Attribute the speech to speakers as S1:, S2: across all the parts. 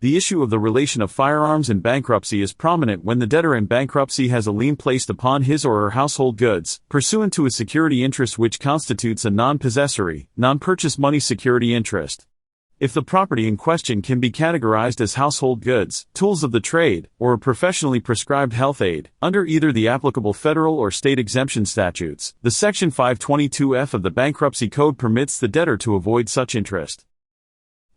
S1: The issue of the relation of firearms in bankruptcy is prominent when the debtor in bankruptcy has a lien placed upon his or her household goods, pursuant to a security interest which constitutes a non-possessory, non-purchase money security interest. If the property in question can be categorized as household goods, tools of the trade, or a professionally prescribed health aid, under either the applicable federal or state exemption statutes, the Section 522F of the Bankruptcy Code permits the debtor to avoid such interest.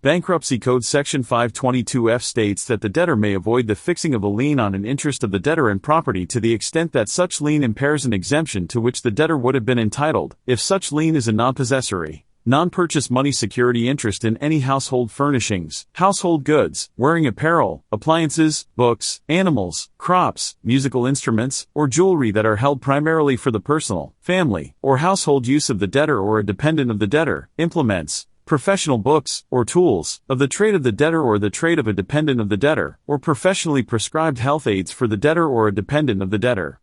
S1: Bankruptcy Code Section 522F states that the debtor may avoid the fixing of a lien on an interest of the debtor in property to the extent that such lien impairs an exemption to which the debtor would have been entitled, if such lien is a non-possessory, non-purchase money security interest in any household furnishings, household goods, wearing apparel, appliances, books, animals, crops, musical instruments, or jewelry that are held primarily for the personal, family, or household use of the debtor or a dependent of the debtor, implements, professional books, or tools, of the trade of the debtor or the trade of a dependent of the debtor, or professionally prescribed health aids for the debtor or a dependent of the debtor.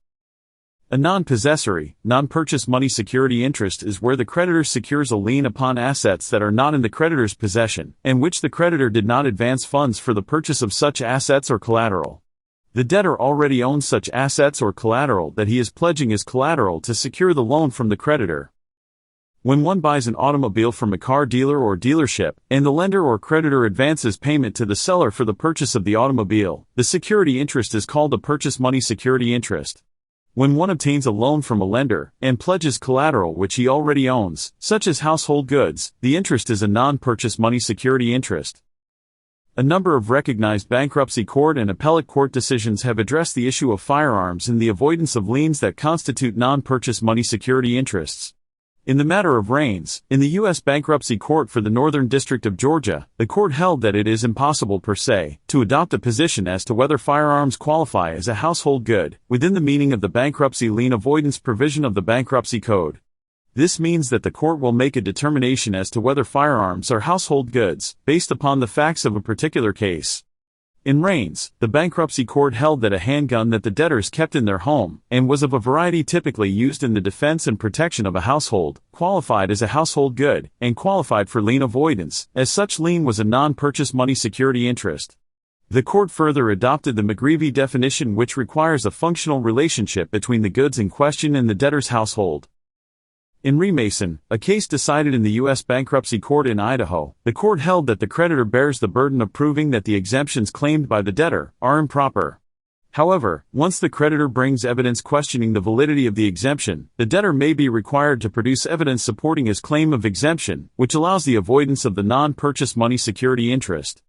S1: A non-possessory, non-purchase money security interest is where the creditor secures a lien upon assets that are not in the creditor's possession, and which the creditor did not advance funds for the purchase of such assets or collateral. The debtor already owns such assets or collateral that he is pledging as collateral to secure the loan from the creditor. When one buys an automobile from a car dealer or dealership, and the lender or creditor advances payment to the seller for the purchase of the automobile, the security interest is called a purchase money security interest. When one obtains a loan from a lender, and pledges collateral which he already owns, such as household goods, the interest is a non-purchase money security interest. A number of recognized bankruptcy court and appellate court decisions have addressed the issue of firearms and the avoidance of liens that constitute non-purchase money security interests. In the matter of Raines, in the U.S. Bankruptcy Court for the Northern District of Georgia, the court held that it is impossible per se to adopt a position as to whether firearms qualify as a household good, within the meaning of the bankruptcy lien avoidance provision of the Bankruptcy Code. This means that the court will make a determination as to whether firearms are household goods, based upon the facts of a particular case. In Raines, the bankruptcy court held that a handgun that the debtors kept in their home, and was of a variety typically used in the defense and protection of a household, qualified as a household good, and qualified for lien avoidance, as such lien was a non-purchase money security interest. The court further adopted the McGreevy definition, which requires a functional relationship between the goods in question and the debtor's household. In Remason, a case decided in the U.S. Bankruptcy Court in Idaho, the court held that the creditor bears the burden of proving that the exemptions claimed by the debtor are improper. However, once the creditor brings evidence questioning the validity of the exemption, the debtor may be required to produce evidence supporting his claim of exemption, which allows the avoidance of the non-purchase money security interest.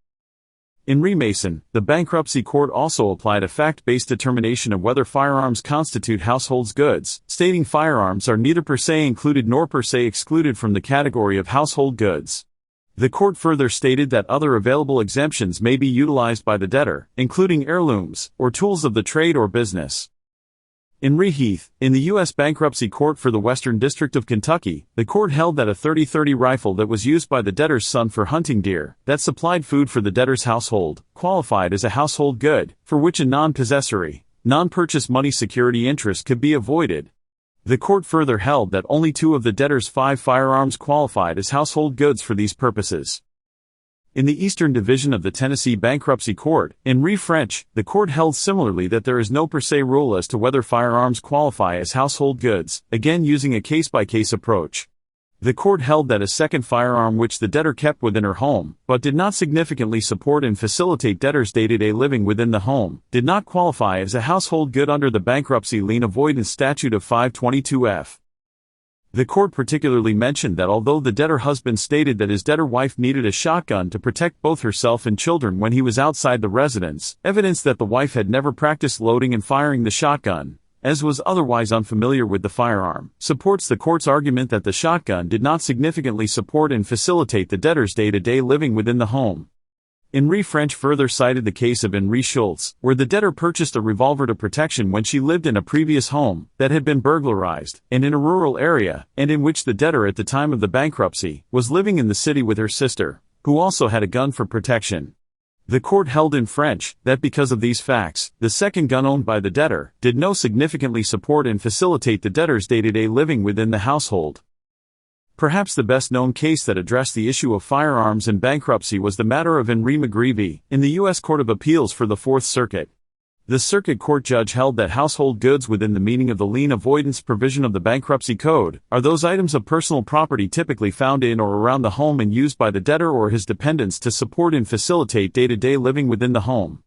S1: In Remason, the bankruptcy court also applied a fact-based determination of whether firearms constitute household goods, stating firearms are neither per se included nor per se excluded from the category of household goods. The court further stated that other available exemptions may be utilized by the debtor, including heirlooms, or tools of the trade or business. In Reheath, in the U.S. Bankruptcy Court for the Western District of Kentucky, the court held that a .30-30 rifle that was used by the debtor's son for hunting deer, that supplied food for the debtor's household, qualified as a household good, for which a non-possessory, non-purchase money security interest could be avoided. The court further held that only 2 of the debtor's 5 firearms qualified as household goods for these purposes. In the Eastern Division of the Tennessee Bankruptcy Court, in Re French, the court held similarly that there is no per se rule as to whether firearms qualify as household goods, again using a case-by-case approach. The court held that a second firearm which the debtor kept within her home, but did not significantly support and facilitate debtor's day-to-day living within the home, did not qualify as a household good under the bankruptcy lien avoidance statute of 522F. The court particularly mentioned that although the debtor husband stated that his debtor wife needed a shotgun to protect both herself and children when he was outside the residence, evidence that the wife had never practiced loading and firing the shotgun, as was otherwise unfamiliar with the firearm, supports the court's argument that the shotgun did not significantly support and facilitate the debtor's day-to-day living within the home. Henri French further cited the case of Henri Schultz, where the debtor purchased a revolver to protection when she lived in a previous home that had been burglarized, and in a rural area, and in which the debtor at the time of the bankruptcy was living in the city with her sister, who also had a gun for protection. The court held in French that because of these facts, the second gun owned by the debtor did no significantly support and facilitate the debtor's day-to-day living within the household. Perhaps the best-known case that addressed the issue of firearms in bankruptcy was the matter of Henri McGreevy, in the U.S. Court of Appeals for the Fourth Circuit. The circuit court judge held that household goods within the meaning of the lien avoidance provision of the Bankruptcy Code are those items of personal property typically found in or around the home and used by the debtor or his dependents to support and facilitate day-to-day living within the home.